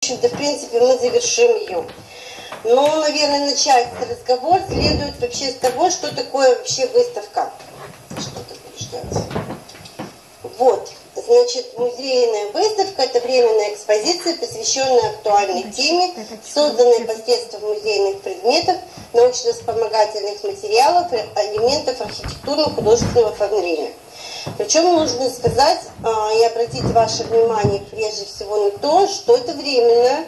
общем-то, в принципе, мы завершим ее. Но, наверное, начать разговор следует вообще с того, что такое вообще выставка. Что-то будешь делать. Вот, значит, музейная выставка – это временная экспозиция, посвященная актуальной теме, созданная посредством музейных предметов, научно-вспомогательных материалов, элементов архитектурно-художественного оформления. Причем нужно сказать и обратить ваше внимание прежде всего на то, что это временная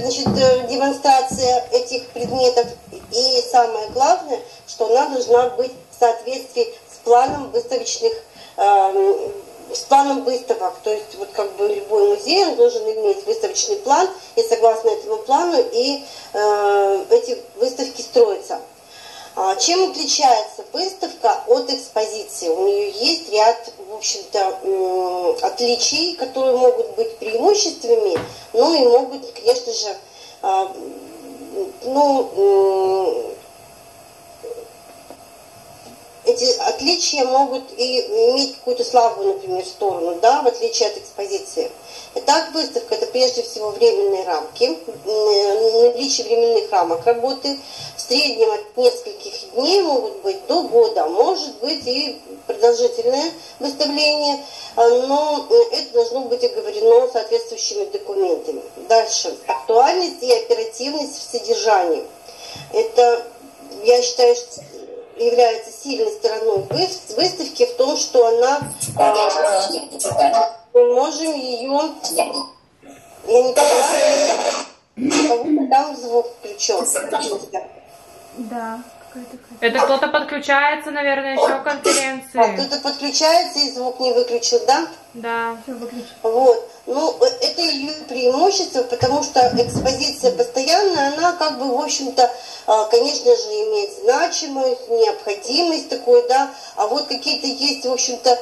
значит, демонстрация этих предметов. И самое главное, что она должна быть в соответствии с планом выставочных, с планом выставок. То есть вот как бы любой музей он должен иметь выставочный план, и согласно этому плану и эти выставки строятся. Чем отличается выставка от экспозиции? У нее есть ряд, в общем-то, отличий, которые могут быть преимуществами, но и могут, конечно же, эти отличия могут и иметь какую-то слабую, например, сторону, да, в отличие от экспозиции. Итак, выставка – это прежде всего временные рамки, наличие временных рамок работы. В среднем от нескольких дней могут быть до года, может быть и продолжительное выставление, но это должно быть оговорено соответствующими документами. Дальше. Актуальность и оперативность в содержании. Это, я считаю, является сильной стороной выставки в том, что она, мы можем ее, я не понимаю, кого-то там звук включен. Да. Это кто-то подключается, наверное, еще к конференции. Кто-то подключается и звук не выключил, да? Да. Вот. Ну, это ее преимущество, потому что экспозиция постоянная, она как бы, в общем-то, конечно же, имеет значимость, необходимость такой, да, а вот какие-то есть, в общем-то,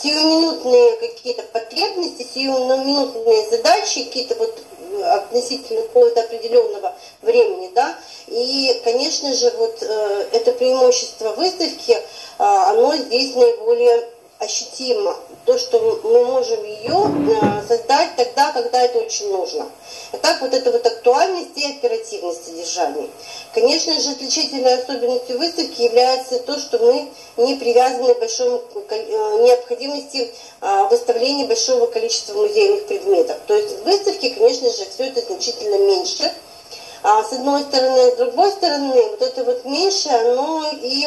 сиюминутные какие-то потребности, сиюминутные задачи, какие-то вот относительно какого-то определенного времени, да, и, конечно же, вот это преимущество выставки, оно здесь наиболее ощутимо. То, что мы можем ее создать тогда, когда это очень нужно. Итак, вот эта вот актуальность и оперативность содержания. Конечно же, отличительной особенностью выставки является то, что мы не привязаны к большому необходимости выставления большого количества музейных предметов. То есть в выставке, конечно же, все это значительно меньше. С одной стороны, с другой стороны, вот это вот меньше, оно и,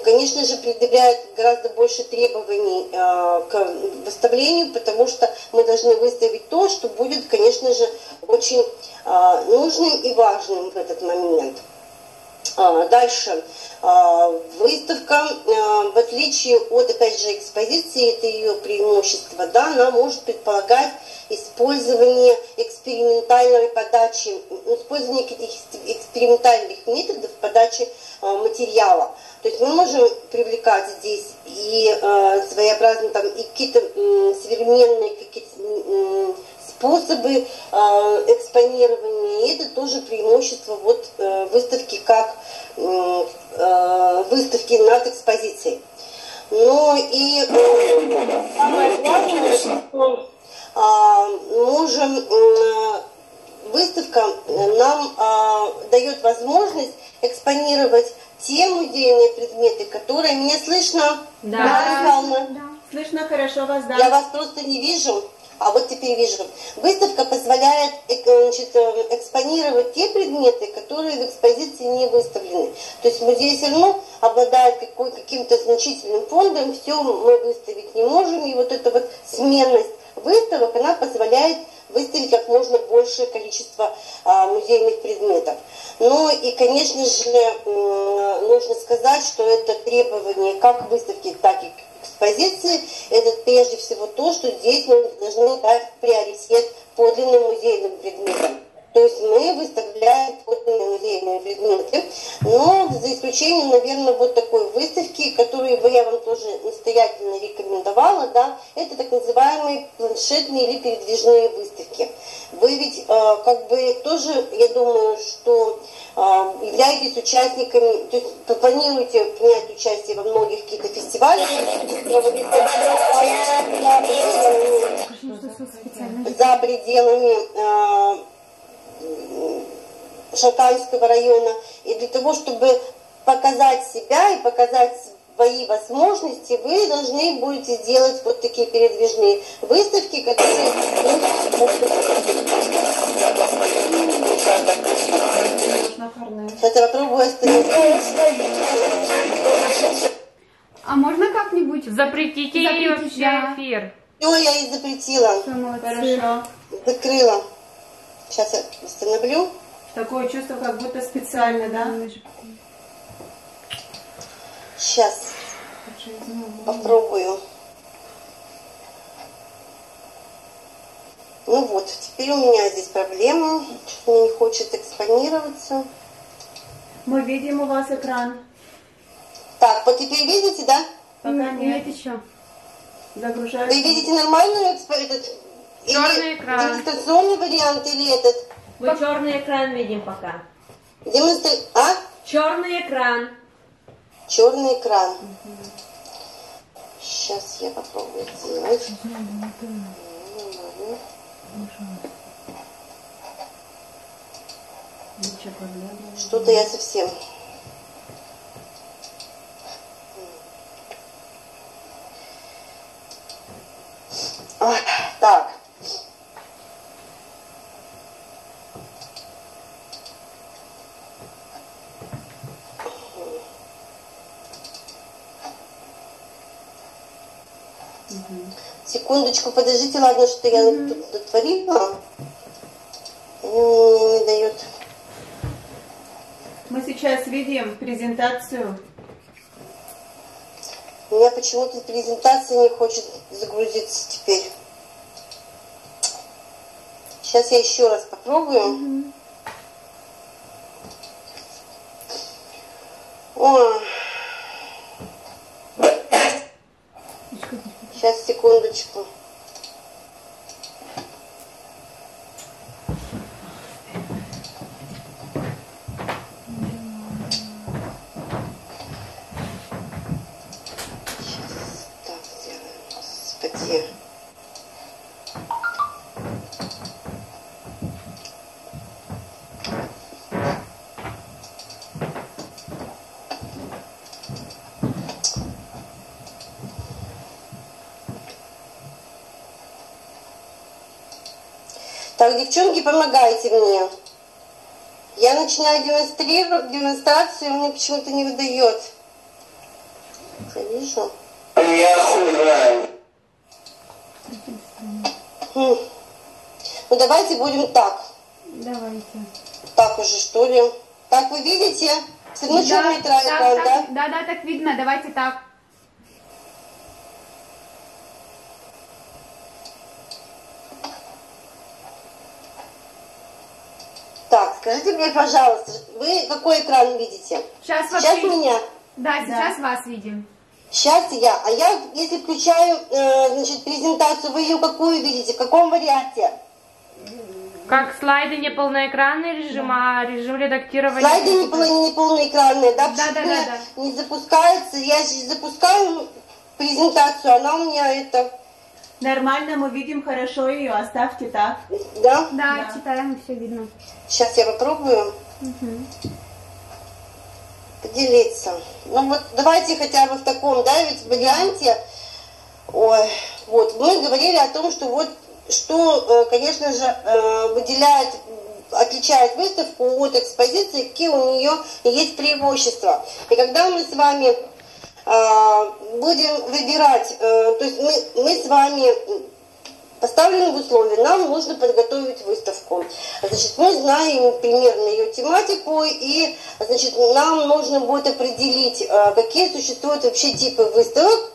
конечно же, предъявляет гораздо больше требований к выставлению, потому что мы должны выставить то, что будет, конечно же, очень нужным и важным в этот момент. Дальше. Выставка, в отличие от, опять же, экспозиции, это ее преимущество, да, она может предполагать использование экспериментальной подачи, использование каких-то экспериментальных методов подачи материала. То есть мы можем привлекать здесь и своеобразно там и какие-то современные какие-то способы экспонирования, и это тоже преимущество вот выставки как выставки над экспозицией. Но и самое главное, что выставка нам дает возможность экспонировать те музейные предметы, которые... Меня слышно? Да. Слышно хорошо вас, да. Я вас просто не вижу. А вот теперь вижу. Выставка позволяет, значит, экспонировать те предметы, которые в экспозиции не выставлены. То есть музей все равно обладает каким-то значительным фондом, все мы выставить не можем. И вот эта вот сменность выставок, она позволяет выставить как можно большее количество музейных предметов. Ну и, конечно же, нужно сказать, что это требование как выставки, так и экспозиции, это прежде всего то, что здесь мы должны дать приоритет подлинным музейным предметам. То есть мы выставляем подлинные музейные предметы, но за исключением, наверное, вот такой выставки, которую бы я вам тоже настоятельно рекомендовала, да, это так называемые планшетные или передвижные выставки. Вы ведь как бы тоже, я думаю, что являетесь участниками, то есть планируете принять участие во многих каких-то фестивалях, за пределами Шалканского района. И для того, чтобы показать себя и показать свои возможности, вы должны будете делать вот такие передвижные выставки, которые... Сейчас я попробую остановить. А можно как-нибудь Запретите ей вообще эфир. Все, я и запретила. Хорошо. Закрыла. Сейчас я восстановлю. Такое чувство, как будто специально, да? Сейчас попробую. Ну вот, теперь у меня здесь проблема. Что-то мне не хочет экспонироваться. Мы видим у вас экран. Так, вот теперь видите, да? Пока нет. еще. Загружается. Вы видите нормальную Черный экран. демонстрационный вариант или этот? Мы черный экран видим пока. А? Черный экран. Черный экран. Сейчас я попробую сделать. Что-то я совсем... Так. Секундочку, подождите, ладно, что я тут натворила. Не дает. Мы сейчас видим презентацию. У меня почему-то презентация не хочет загрузиться теперь. Сейчас я еще раз попробую. О. Сейчас, секундочку. Так сделаем. Господи. Так, девчонки, помогайте мне. Я начинаю демонстрировать демонстрацию, мне почему-то не выдает. Я вижу. Ну давайте будем так. Давайте. Так уже, что ли? Так, вы видите? Все равно черный экран, да? Да, так видно. Давайте так. Так, скажите мне, пожалуйста, вы какой экран видите? Сейчас Сейчас меня? Да, сейчас вас видим. Сейчас я. А я, если включаю, значит, презентацию, вы ее какую видите? В каком варианте? Как слайды не полноэкранный режим, а режим редактирования. Слайды не полноэкранные, да? Да. Не запускается. Я запускаю презентацию, она у меня это... Нормально, мы видим хорошо ее, оставьте так. Да? Да, читаем, все видно. Сейчас я попробую поделиться. Ну вот давайте хотя бы в таком, да, ведь варианте. Ой, вот, мы говорили о том, что вот, что, конечно же, выделяет, отличает выставку от экспозиции, какие у нее есть преимущества. И когда мы с вами будем выбирать, то есть мы с вами поставлены в условия, нам нужно подготовить выставку. Значит, мы знаем примерно ее тематику, и, значит, нам нужно будет определить, какие существуют вообще типы выставок.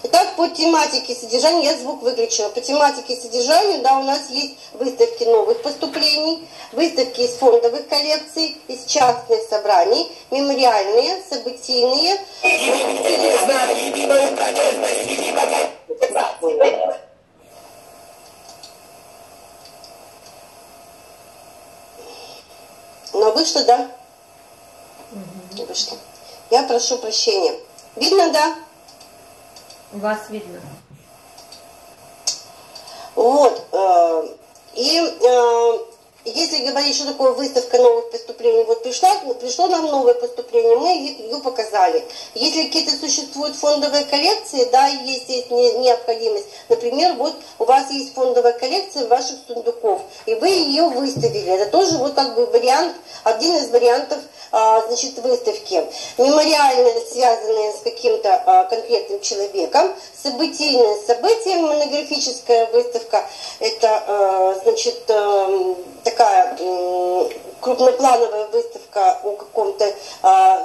Итак, по тематике содержания, я звук выключила, по тематике содержания, да, у нас есть выставки новых поступлений, выставки из фондовых коллекций, из частных собраний, мемориальные, событийные. Но вышло, да? Вышло. Я прошу прощения. Видно, да? Вас видно. Вот. Если говорить, что такое выставка новых поступлений, вот пришло нам новое поступление, мы ее показали. Если какие-то существуют фондовые коллекции, да, есть необходимость. Например, вот у вас есть фондовая коллекция ваших сундуков, и вы ее выставили. Это тоже вот как бы вариант, один из вариантов, значит, выставки. Мемориальные, связанные с каким-то конкретным человеком, событийные события, монографическая выставка, это, значит, такая крупноплановая выставка о каком-то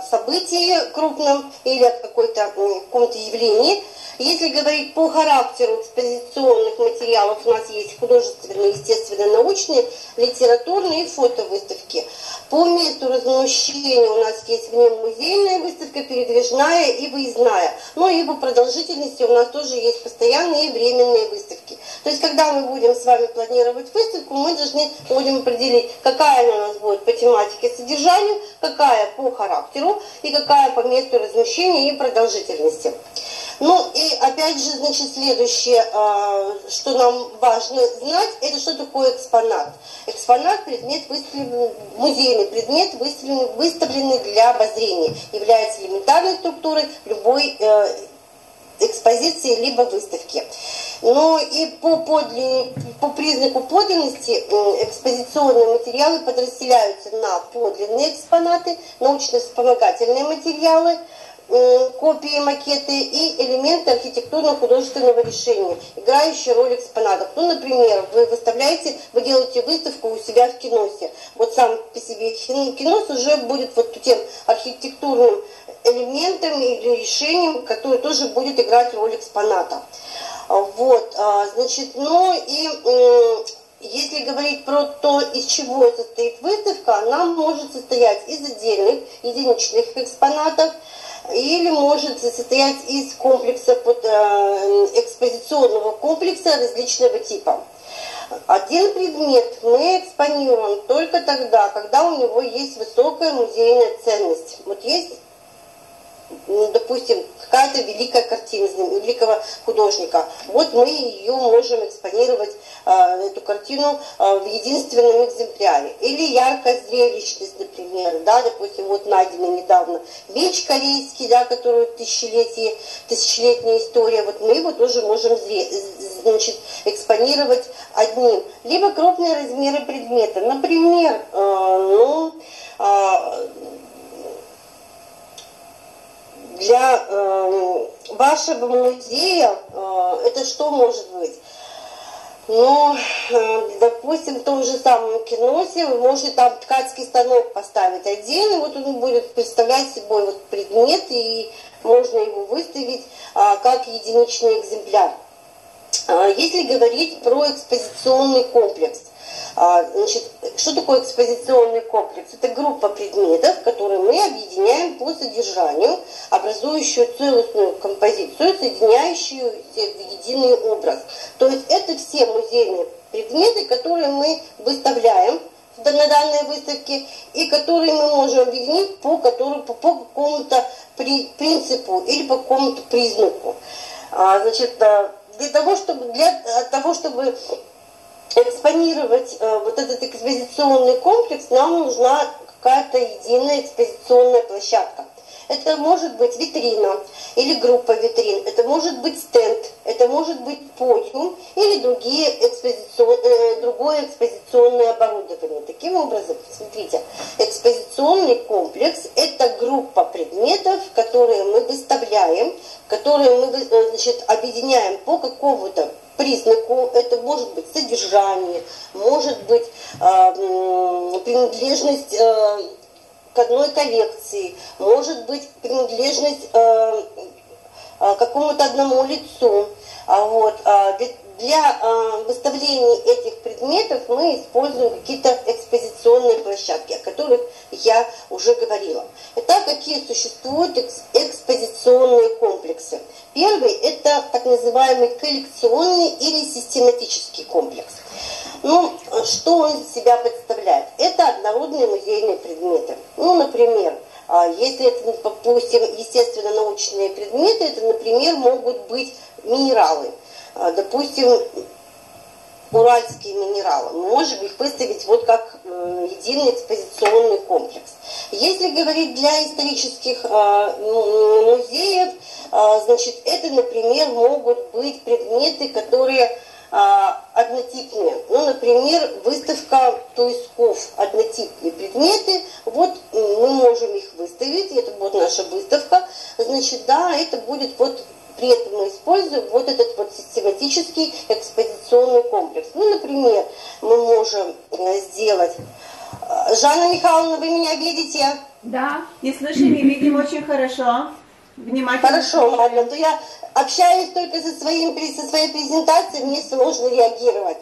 событии крупном или о каком-то явлении. Если говорить по характеру экспозиционных материалов, у нас есть художественные, естественно-научные, литературные и фотовыставки. По месту размещения у нас есть внемузейная выставка, передвижная и выездная. Но и по продолжительности у нас тоже есть постоянные и временные выставки. То есть, когда мы будем с вами планировать выставку, мы будем определить, какая она у нас будет по тематике и содержанию, какая по характеру и какая по месту размещения и продолжительности. Ну и опять же, значит, следующее, что нам важно знать, это что такое экспонат. Экспонат, предмет, музейный предмет, выставленный для обозрения, является элементарной структурой любой экспозиции либо выставки. Но и по признаку подлинности экспозиционные материалы подразделяются на подлинные экспонаты, научно-вспомогательные материалы, копии, макеты и элементы архитектурно-художественного решения, играющие роль экспонатов. Ну, например, вы делаете выставку у себя в киносе. Вот сам по себе кинос уже будет вот тем архитектурным элементом или решением, который тоже будет играть роль экспоната. Вот, значит, ну и если говорить про то, из чего состоит выставка, она может состоять из отдельных единичных экспонатов, или может состоять из комплексов, экспозиционного комплекса различного типа. Один предмет мы экспонируем только тогда, когда у него есть высокая музейная ценность. Вот есть, допустим, какая-то великая картина великого художника. Вот мы ее можем экспонировать, эту картину, в единственном экземпляре. Или яркая зрелищность, например, да, допустим, вот найденный недавно меч корейский, да, который тысячелетняя история, вот мы его тоже можем, значит, экспонировать одним. Либо крупные размеры предмета. Например, для вашего музея это что может быть? Ну, допустим, в том же самом киносе вы можете там ткацкий станок поставить отдельно, вот он будет представлять собой вот предмет, и можно его выставить как единичный экземпляр. Если говорить про экспозиционный комплекс, значит, что такое экспозиционный комплекс? Это группа предметов, которые мы объединяем по содержанию, образующую целостную композицию, соединяющую в единый образ. То есть это все музейные предметы, которые мы выставляем на данной выставке и которые мы можем объединить по какому-то принципу или по какому-то признаку. Значит, для того, чтобы экспонировать вот этот экспозиционный комплекс, нам нужна какая-то единая экспозиционная площадка. Это может быть витрина или группа витрин, это может быть стенд, это может быть подиум или другое экспозиционное оборудование. Таким образом, смотрите, экспозиционный комплекс – это группа предметов, которые мы выставляем, которые мы, значит, объединяем по какому-то признаку. Это может быть содержание, может быть принадлежность к одной коллекции, может быть принадлежность какому-то одному лицу. Для выставления этих предметов мы используем какие-то экспозиционные площадки, о которых я уже говорила. Итак, какие существуют экспозиционные комплексы? Первый – это так называемый коллекционный или систематический комплекс. Ну, что он из себя представляет? Это однородные музейные предметы. Ну, например, Если это, допустим, естественно-научные предметы, это, например, могут быть минералы. Допустим, уральские минералы. Мы можем их выставить вот как единый экспозиционный комплекс. Если говорить для исторических музеев, значит, это, например, могут быть предметы, которые однотипные. Ну, например, выставка туисков, однотипные предметы. Вот мы можем их выставить, это будет наша выставка. Значит, да, это будет вот, при этом мы используем вот этот вот систематический экспозиционный комплекс. Ну, например, мы можем сделать... Жанна Михайловна, вы меня видите? Да. Не слышим и видим очень хорошо. Внимательно. Хорошо, ладно. То я общаюсь только со своей презентацией, мне сложно реагировать.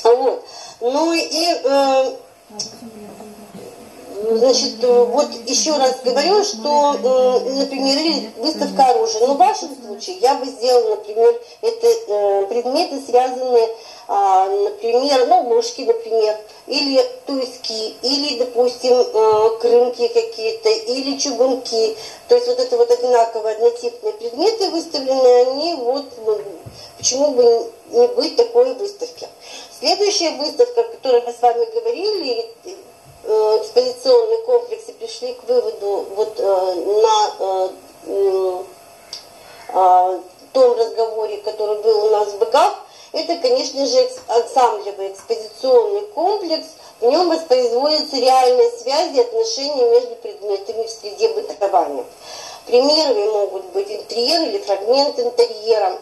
Вот. Ну и... Значит, вот еще раз говорю, что, например, выставка оружия. Но в вашем случае я бы сделала, например, это предметы, связанные, например, ну, ложки, например, или туиски, или, допустим, крынки какие-то, или чугунки. То есть вот это вот одинаковые однотипные предметы выставленные, они вот, почему бы не быть такой выставки. Следующая выставка, о которой мы с вами говорили, экспозиционные комплексы, пришли к выводу вот на том разговоре, который был у нас в БГАФ, это, конечно же, ансамблевый экспозиционный комплекс. В нем воспроизводятся реальные связи и отношения между предметами в среде бытования. Примерами могут быть интерьер или фрагмент интерьера,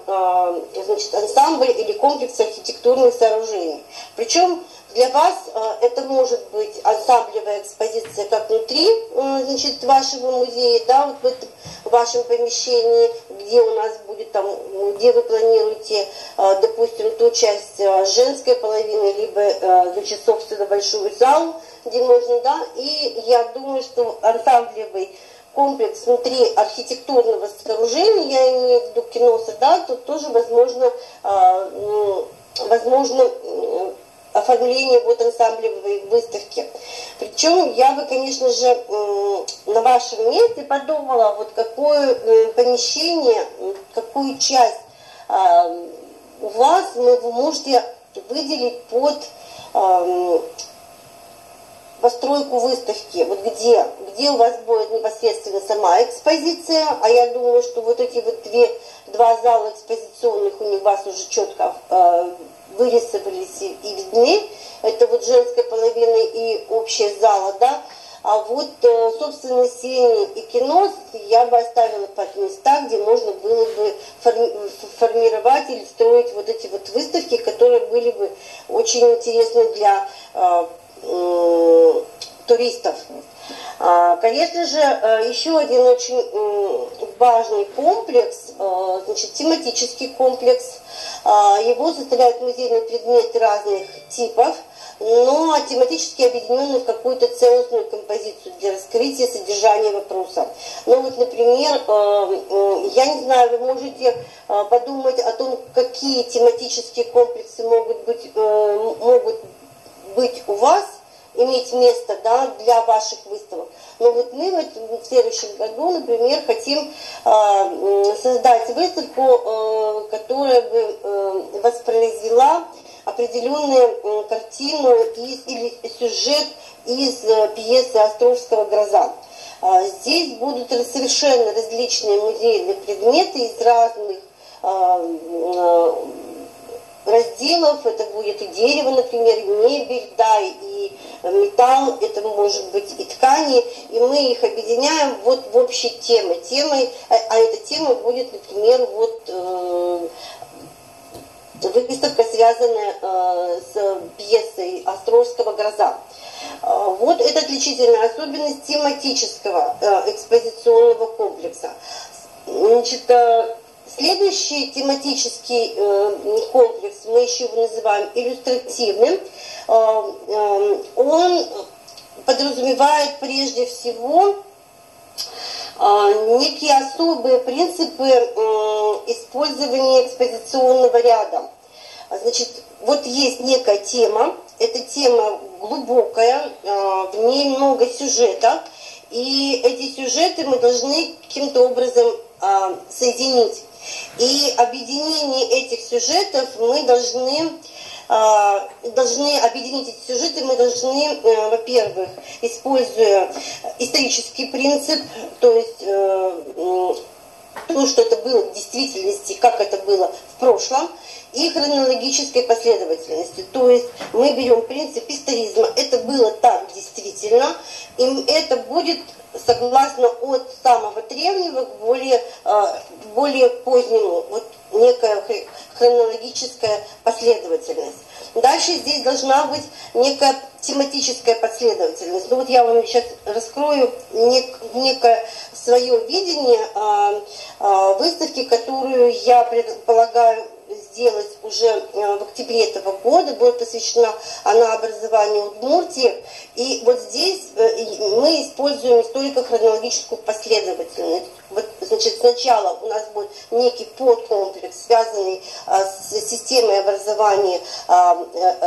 значит, ансамбль или комплекс архитектурных сооружений. Причем для вас это может быть ансамблевая экспозиция как внутри, значит, вашего музея, да, вот в вашем помещении, где у нас будет там, где вы планируете, допустим, ту часть женской половины, либо, значит, собственно, большую залу, где можно, да, и я думаю, что ансамблевый комплекс внутри архитектурного сооружения, я имею в виду киноса, да, тут тоже возможно оформление вот ансамблевой выставки. Причем я бы, конечно же, на вашем месте подумала, вот какое помещение, какую часть у вас вы можете выделить под постройку выставки, вот где у вас будет непосредственно сама экспозиция, а я думаю, что вот эти вот два зала экспозиционных у вас уже четко вырисовались и видны, это вот женская половина и общая зала, да, а вот, собственно, сени и кино я бы оставила под места, где можно было бы формировать или строить вот эти вот выставки, которые были бы очень интересны для туристов. Конечно же, еще один очень важный комплекс, значит, тематический комплекс. Его составляют музейные предметы разных типов, но тематически объединены в какую-то целостную композицию для раскрытия содержания вопроса. Ну вот, например, я не знаю, вы можете подумать о том, какие тематические комплексы могут быть у вас, иметь место, да, для ваших выставок. Но вот мы в следующем году, например, хотим создать выставку, которая бы воспроизвела определенную картину или сюжет из пьесы Островского «Гроза». Здесь будут совершенно различные музейные предметы из разных разделов. Это будет и дерево, например, и мебель, да, и металл, это может быть и ткани, и мы их объединяем вот в общей теме. А эта тема будет, например, вот выставка, связанная с пьесой Островского «Гроза». Вот это отличительная особенность тематического экспозиционного комплекса. Значит, следующий тематический комплекс, мы еще его называем иллюстративным, он подразумевает прежде всего некие особые принципы использования экспозиционного ряда. Значит, вот есть некая тема, эта тема глубокая, в ней много сюжета, и эти сюжеты мы должны каким-то образом соединить. И объединение этих сюжетов мы должны объединить эти сюжеты, мы должны, во-первых, используя исторический принцип, то есть то, что это было в действительности, как это было в прошлом, и хронологической последовательности. То есть мы берем принцип историзма, это было так действительно, и это будет согласно от самого древнего к более позднему, вот некая хронологическая последовательность. Дальше здесь должна быть некая тематическая последовательность. Ну вот я вам сейчас раскрою некое свое видение выставки, которую я предполагаю сделать уже в октябре этого года. Будет посвящена она образованию Удмуртии. И вот здесь мы используем историко-хронологическую последовательность. Вот, значит, сначала у нас будет некий подкомплекс, связанный с системой образования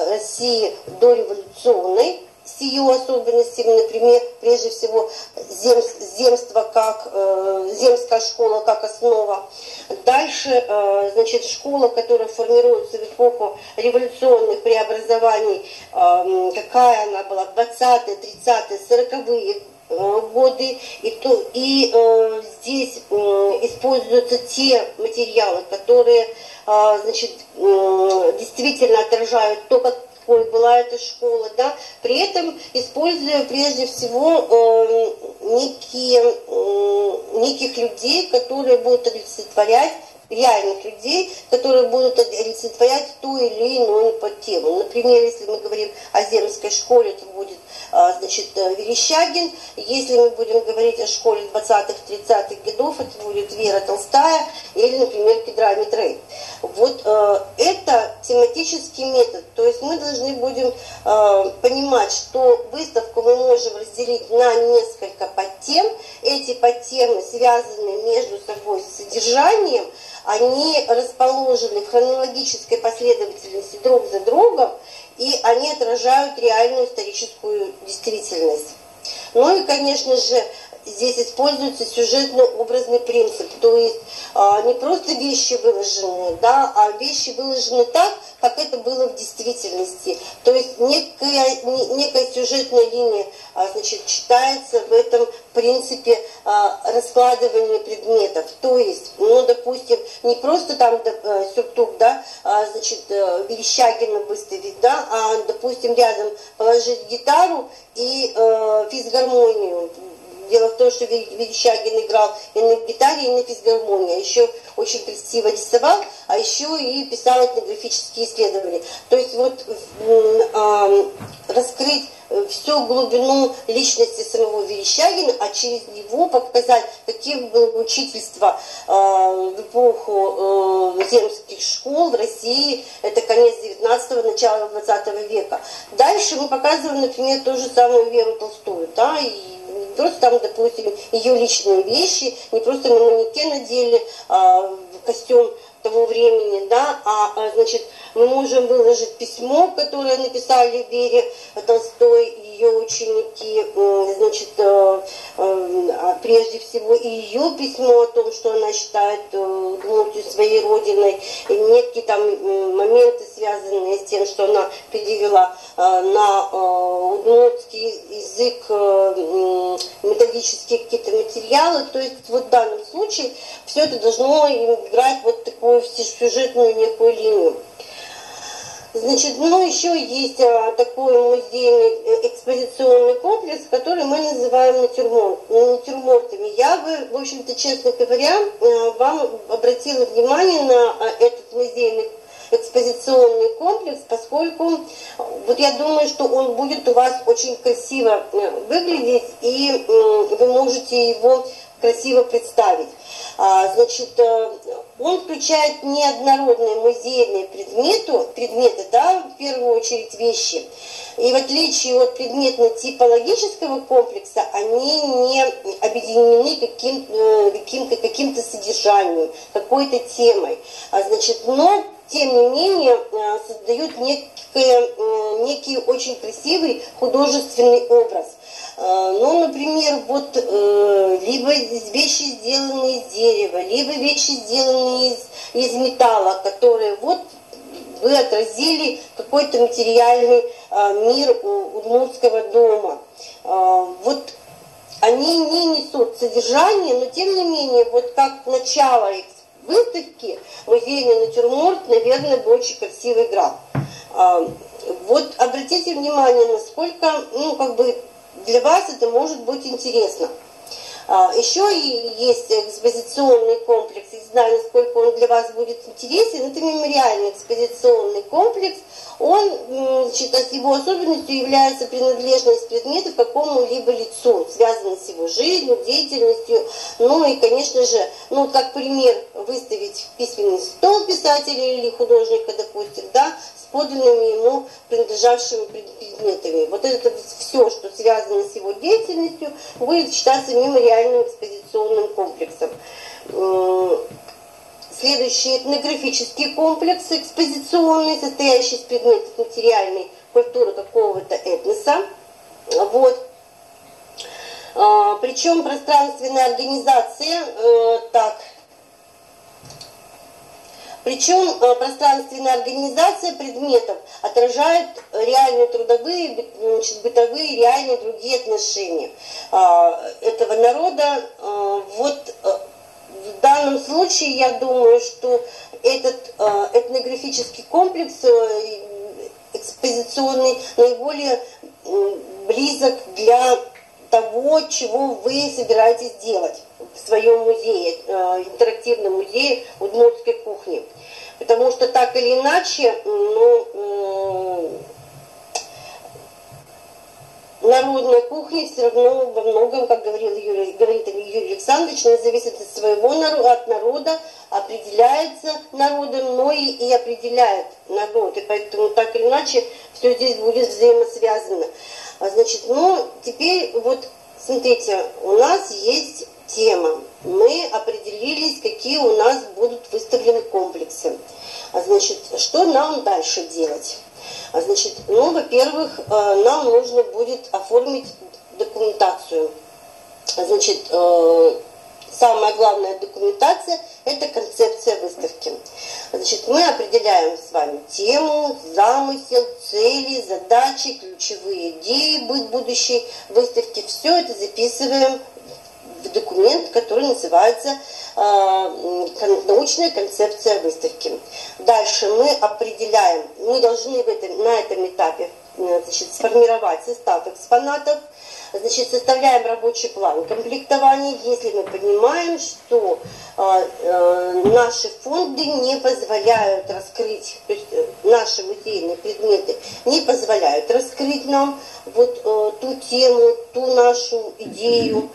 России дореволюционной, с ее особенностями, например, прежде всего земская школа как основа. Дальше, значит, школа, которая формируется в эпоху революционных преобразований, какая она была, 20-е, 30-е, 40-е годы, и здесь используются те материалы, которые, значит, действительно отражают то, как была эта школа, да, при этом используя прежде всего неких людей, которые будут олицетворять, реальных людей, которые будут олицетворять ту или иную тему. Например, если мы говорим о земской школе, это будет, значит, Верещагин. Если мы будем говорить о школе 20-х, 30-х годов, это будет Вера Толстая или, например, Кедра Митрей. Вот это тематический метод. То есть мы должны будем понимать, что выставку мы можем разделить на несколько подтем. Эти подтемы связаны между собой с содержанием, они расположены в хронологической последовательности друг за другом, и они отражают реальную историческую действительность. Ну и, конечно же, здесь используется сюжетно-образный принцип, то есть не просто вещи выложены, да, а вещи выложены так, как это было в действительности. То есть некая сюжетная линия, значит, читается в этом принципе раскладывания предметов. То есть, ну, допустим, не просто там сюртук, да, значит, Верещагина выставить, да, а, допустим, рядом положить гитару и физгармонию. Дело в том, что Верещагин играл и на гитаре, и на физгармонии, а еще очень красиво рисовал, а еще и писал этнографические исследования. То есть вот раскрыть всю глубину личности самого Верещагина, а через него показать, каким было учительство в эпоху земских школ в России, это конец 19-го, начало 20 века. Дальше мы показываем, например, ту же самую Веру Толстую, да, и не просто там, допустим, ее личные вещи, не просто на манекен надели костюм того времени, да, значит, мы можем выложить письмо, которое написали Вере Толстой, ее ученики, значит, прежде всего и ее письмо о том, что она считает Удмуртию своей родиной, и некие там моменты, связанные с тем, что она перевела на удмуртский язык методические какие-то материалы. То есть вот в данном случае все это должно играть вот такую сюжетную некую линию. Значит, ну еще есть такой музейный экспозиционный комплекс, который мы называем натюрмортами. Я бы, в общем-то, честно говоря, вам обратила внимание на этот музейный экспозиционный комплекс, поскольку вот я думаю, что он будет у вас очень красиво выглядеть, и вы можете его красиво представить. Значит, он включает неоднородные музейные предметы, да, в первую очередь вещи. И в отличие от предметно-типологического комплекса, они не объединены каким-то содержанием, какой-то темой. Значит, но тем не менее создают некий очень красивый художественный образ. Ну, например, вот либо вещи, сделанные из дерева, либо вещи, сделанные из металла, которые вот вы отразили какой-то материальный мир удмуртского дома. Вот они не несут содержание, но тем не менее, вот как начало их выставки, музейный натюрморт, наверное, бы очень красиво играл. Вот обратите внимание, насколько, ну, как бы для вас это может быть интересно. Еще и есть экспозиционный комплекс, не знаю, насколько он для вас будет интересен, это мемориальный экспозиционный комплекс. Он, значит, его особенностью является принадлежность предмета к какому-либо лицу, связанной с его жизнью, деятельностью. Ну и, конечно же, ну, как пример, выставить письменный стол писателя или художника, допустим, да, с подлинными ему принадлежавшими предметами. Вот это все, что связано с его деятельностью, будет считаться мемориальным экспозиционным комплексом. Следующий этнографический комплекс экспозиционный, состоящий из предметов материальной культуры какого-то этноса. Вот. Причем пространственная организация, пространственная организация предметов отражает реальные трудовые, значит, бытовые, реальные другие отношения этого народа. Вот в данном случае я думаю, что этот этнографический комплекс экспозиционный наиболее близок для того, чего вы собираетесь делать в своем музее, интерактивном музее удмуртской кухни. Потому что так или иначе, народная кухня все равно во многом, как говорит Юрий Александрович, она зависит от своего народа, от народа, определяется народом, но и определяет народ. И поэтому так или иначе все здесь будет взаимосвязано. Значит, ну, теперь вот, смотрите, у нас есть тема. Мы определились, какие у нас будут выставлены комплексы. Значит, что нам дальше делать? Значит, ну, во-первых, нам нужно будет оформить документацию. Значит, самая главная документация – это концепция выставки. Значит, мы определяем с вами тему, замысел, цели, задачи, ключевые идеи будущей выставки. Все это записываем в документ, который называется научная концепция выставки. Дальше мы определяем, мы должны на этом этапе, значит, сформировать состав экспонатов. Значит, составляем рабочий план комплектования, если мы понимаем, что наши фонды не позволяют раскрыть, то есть наши музейные предметы не позволяют раскрыть нам вот ту тему, ту нашу идею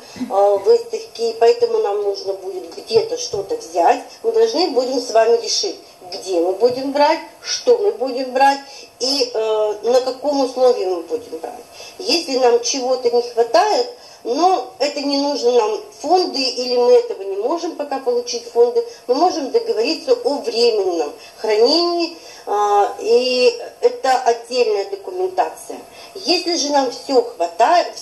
выставки, поэтому нам нужно будет где-то что-то взять. Мы должны будем с вами решить, где мы будем брать, что мы будем брать и на каком условии мы будем брать. Если нам чего-то не хватает, но это не нужно нам фонды, или мы этого не можем пока получить фонды, мы можем договориться о временном хранении, и это отдельная документация. Если же нам всего хватает,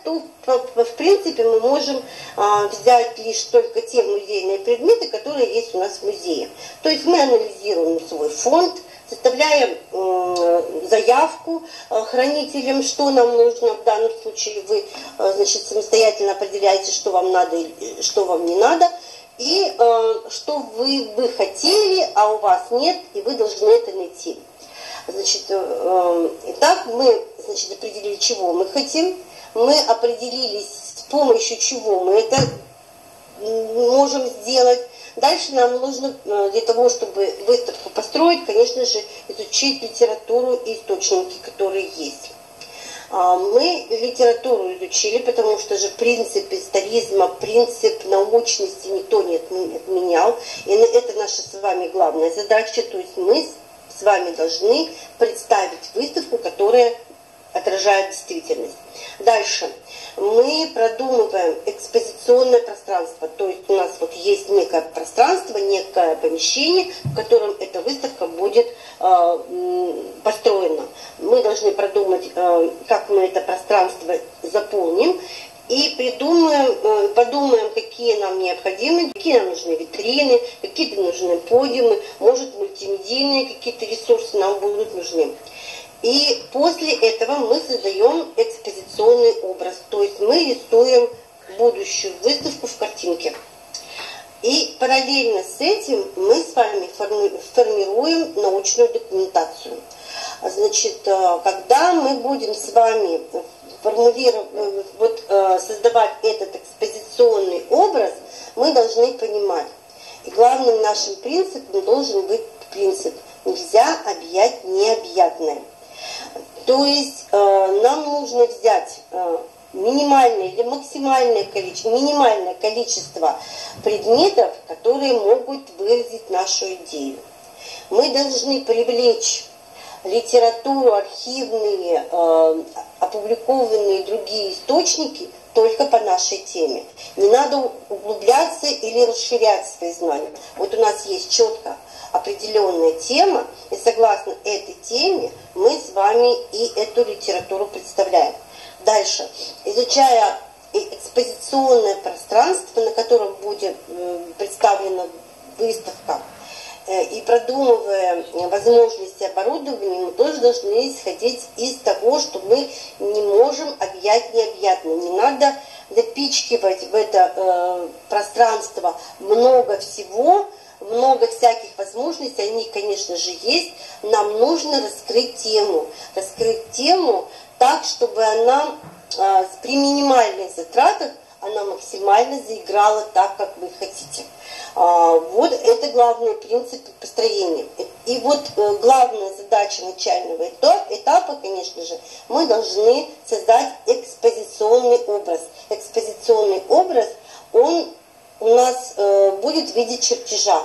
то в принципе мы можем взять лишь только те музейные предметы, которые есть у нас в музее. То есть мы анализируем свой фонд, составляем заявку хранителям, что нам нужно. В данном случае вы, значит, самостоятельно определяете, что вам надо и что вам не надо, и что вы бы хотели, а у вас нет, и вы должны это найти. Значит, итак, мы, значит, определили, чего мы хотим, мы определились, с помощью чего мы это можем сделать. Дальше нам нужно для того, чтобы выставку построить, конечно же, изучить литературу и источники, которые есть. Мы литературу изучили, потому что же принцип историзма, принцип научности никто не отменял. И это наша с вами главная задача. То есть мы с вами должны представить выставку, которая отражают действительность. Дальше. Мы продумываем экспозиционное пространство, то есть у нас вот есть некое пространство, некое помещение, в котором эта выставка будет построена. Мы должны продумать, как мы это пространство заполним, и подумаем, какие нам необходимы, какие нам нужны витрины, какие-то нужны подиумы, может мультимедийные какие-то ресурсы нам будут нужны. И после этого мы создаем экспозиционный образ, то есть мы рисуем будущую выставку в картинке. И параллельно с этим мы с вами формируем научную документацию. Значит, когда мы будем с вами создавать этот экспозиционный образ, мы должны понимать, и главным нашим принципом должен быть принцип «нельзя объять необъятное». То есть нам нужно взять минимальное или максимальное количество, минимальное количество предметов, которые могут выразить нашу идею. Мы должны привлечь литературу, архивные, опубликованные другие источники только по нашей теме. Не надо углубляться или расширять свои знания. Вот у нас есть четко определенная тема, и согласно этой теме мы с вами и эту литературу представляем. Дальше, изучая экспозиционное пространство, на котором будет представлена выставка, и продумывая возможности оборудования, мы тоже должны исходить из того, что мы не можем объять необъятное. Не надо допичкивать в это пространство много всего, много всяких возможностей, они, конечно же, есть. Нам нужно раскрыть тему так, чтобы она при минимальных затратах она максимально заиграла так, как вы хотите. Вот это главные принципы построения. И вот главная задача начального этапа, конечно же, мы должны создать экспозиционный образ. Экспозиционный образ, он у нас будет в виде чертежа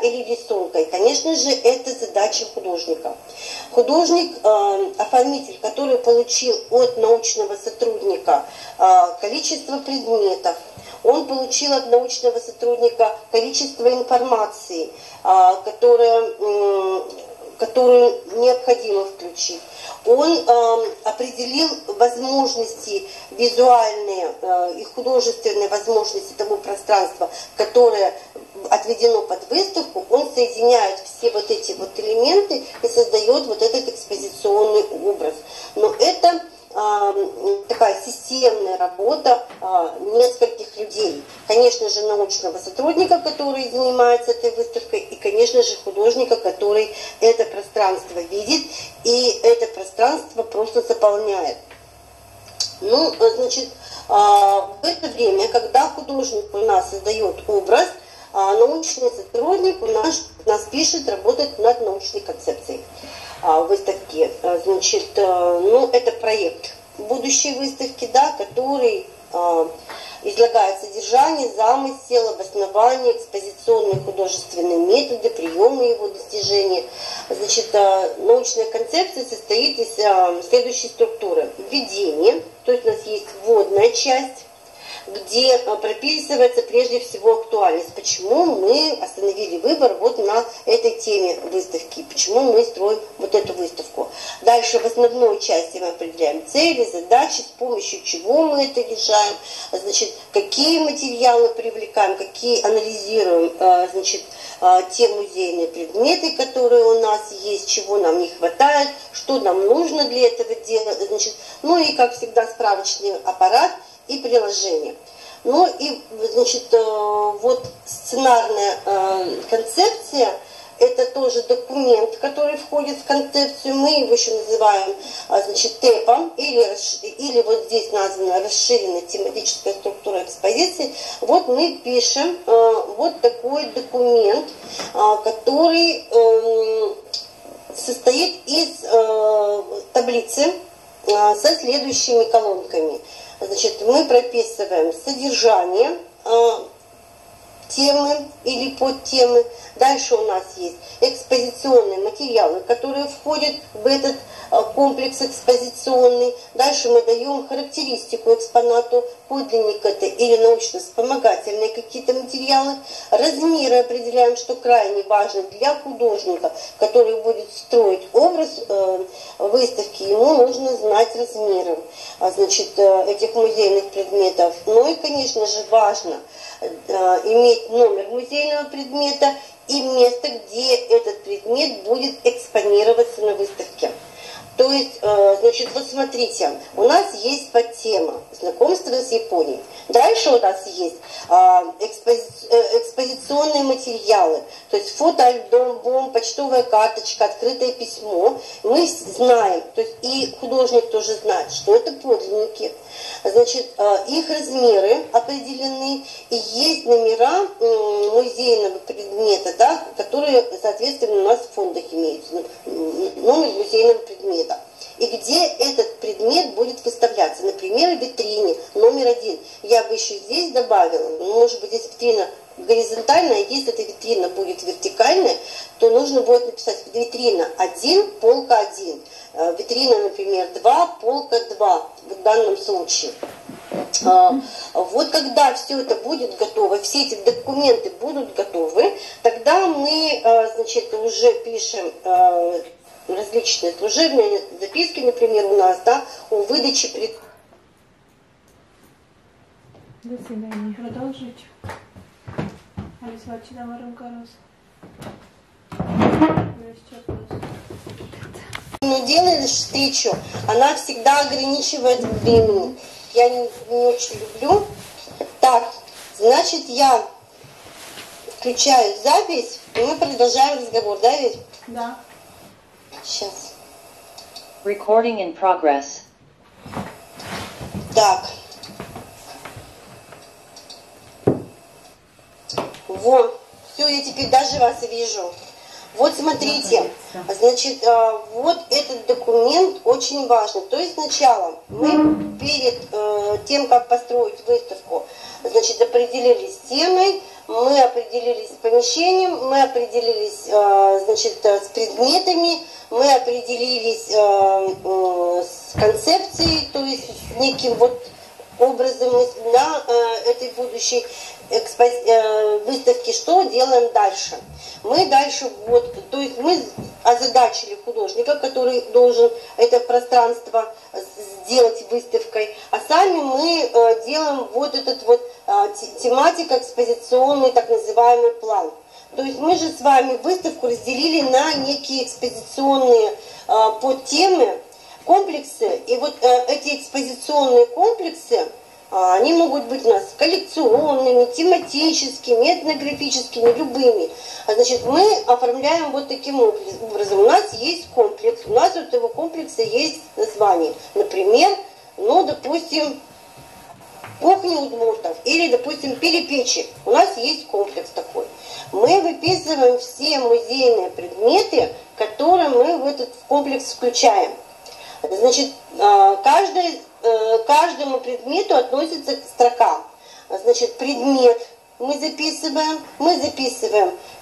или рисунка. И, конечно же, это задача художника. Художник, оформитель, который получил от научного сотрудника количество предметов, он получил от научного сотрудника количество информации, которую необходимо включить. Он определил возможности визуальные и художественные возможности того пространства, которое отведено под выставку. Он соединяет все вот эти вот элементы и создает вот этот экспозиционный образ. Но это такая системная работа нескольких людей. Конечно же, научного сотрудника, который занимается этой выставкой, и, конечно же, художника, который это пространство видит и это пространство просто заполняет. Ну, значит, в это время, когда художник у нас создает образ, научный сотрудник у нас пишет, работает над научной концепцией выставки. Значит, ну, это проект будущей выставки, да, который излагает содержание, замысел, обоснование, экспозиционные художественные методы, приемы его достижения. Значит, научная концепция состоит из следующей структуры. Введение, то есть у нас есть вводная часть, где прописывается прежде всего актуальность. Почему мы остановили выбор вот на этой теме выставки, почему мы строим вот эту выставку. Дальше в основной части мы определяем цели, задачи, с помощью чего мы это решаем, значит, какие материалы привлекаем, какие анализируем, значит, те музейные предметы, которые у нас есть, чего нам не хватает, что нам нужно для этого дела, значит, ну и, как всегда, справочный аппарат и приложение. Ну и, значит, вот сценарная концепция, это тоже документ, который входит в концепцию. Мы его еще называем, значит, ТЭПом, или вот здесь названа расширенная тематическая структура экспозиции. Вот мы пишем вот такой документ, который состоит из таблицы со следующими колонками. Значит, мы прописываем содержание темы или подтемы. Дальше у нас есть экспозиционные материалы, которые входят в этот комплекс экспозиционный. Дальше мы даем характеристику экспонату, подлинник это или научно-вспомогательные какие-то материалы. Размеры определяем, что крайне важно для художника, который будет строить образ выставки, ему нужно знать размеры, значит, этих музейных предметов. Ну и, конечно же, важно иметь номер музейного предмета и место, где этот предмет будет экспонироваться на выставке. То есть, значит, вот смотрите, у нас есть подтема знакомство с Японией. Дальше у нас есть экспозиционные материалы, то есть фотоальбом, почтовая карточка, открытое письмо. Мы знаем, то есть и художник тоже знает, что это подлинники. Значит, их размеры определены, и есть номера музейного предмета, да, которые, соответственно, у нас в фондах имеются, номер музейного предмета. И где этот предмет будет выставляться. Например, в витрине номер 1. Я бы еще здесь добавила, может быть, здесь витрина горизонтальная, если эта витрина будет вертикальная, то нужно будет написать витрина 1, полка 1. Витрина, например, 2, полка 2 в данном случае. Вот когда все это будет готово, все эти документы будут готовы, тогда мы, значит, уже пишем различные служебные записки, например, у нас, да, о выдаче До свидания. Продолжить. Алисвачина Варункарус. Но делаешь встречу, она всегда ограничивает времени. Я не очень люблю. Так, значит, я включаю запись, и мы продолжаем разговор, да, ведь? Да. Сейчас. Recording in progress. Так. Вот. Все, я теперь даже вас вижу. Вот смотрите, значит, вот этот документ очень важный. То есть сначала мы перед тем, как построить выставку, значит, определились с темой, мы определились с помещением, мы определились, значит, с предметами, мы определились с концепцией, то есть с неким вот образом на этой будущей выставки. Что делаем дальше? Мы дальше вот, то есть мы озадачили художника, который должен это пространство сделать выставкой, а сами мы делаем вот этот вот тематика экспозиционный, так называемый план. То есть мы же с вами выставку разделили на некие экспозиционные подтемы, комплексы, и вот эти экспозиционные комплексы, они могут быть у нас коллекционными, тематическими, этнографическими, любыми. Значит, мы оформляем вот таким образом. У нас есть комплекс, у нас у этого комплекса есть название. Например, ну, допустим, кухня удмуртов или, допустим, перепечи. У нас есть комплекс такой. Мы выписываем все музейные предметы, которые мы в этот комплекс включаем. Значит, каждому предмету относится строка. Значит, предмет мы записываем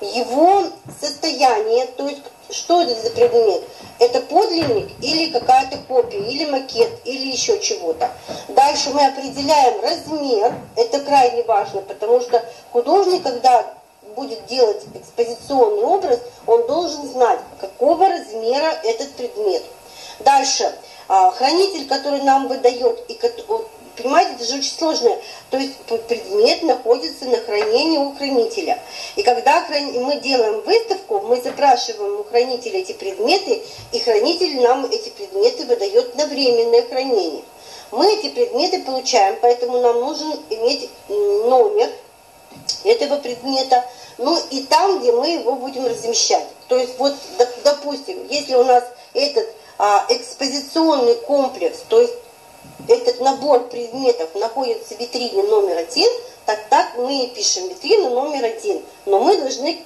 его состояние, то есть что это за предмет? Это подлинник или какая-то копия, или макет, или еще чего-то. Дальше мы определяем размер, это крайне важно, потому что художник, когда будет делать экспозиционный образ, он должен знать, какого размера этот предмет. Дальше, хранитель, который нам выдает, и, понимаете, это же очень сложно, то есть предмет находится на хранении у хранителя. И когда мы делаем выставку, мы запрашиваем у хранителя эти предметы, и хранитель нам эти предметы выдает на временное хранение. Мы эти предметы получаем, поэтому нам нужен иметь номер этого предмета, ну и там, где мы его будем размещать. То есть вот, допустим, если у нас этот экспозиционный комплекс, то есть этот набор предметов находится в витрине номер 1, так мы пишем витрину номер 1. Но мы должны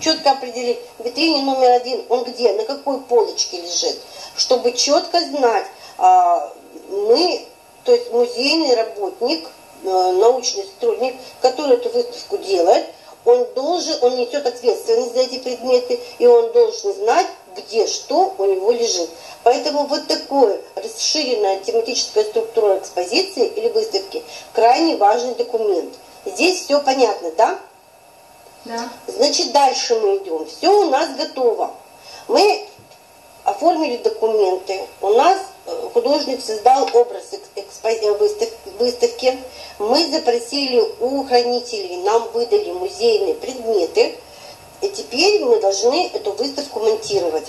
четко определить, в витрине номер 1 он где, на какой полочке лежит, чтобы четко знать, мы, то есть музейный работник, научный сотрудник, который эту выставку делает, он несет ответственность за эти предметы, и он должен знать, где что у него лежит. Поэтому вот такая расширенная тематическая структура экспозиции или выставки крайне важный документ. Здесь все понятно, да? Да. Значит, дальше мы идем. Все у нас готово. Мы оформили документы. У нас художник создал образ выставки. Мы запросили у хранителей, нам выдали музейные предметы. И теперь мы должны эту выставку монтировать.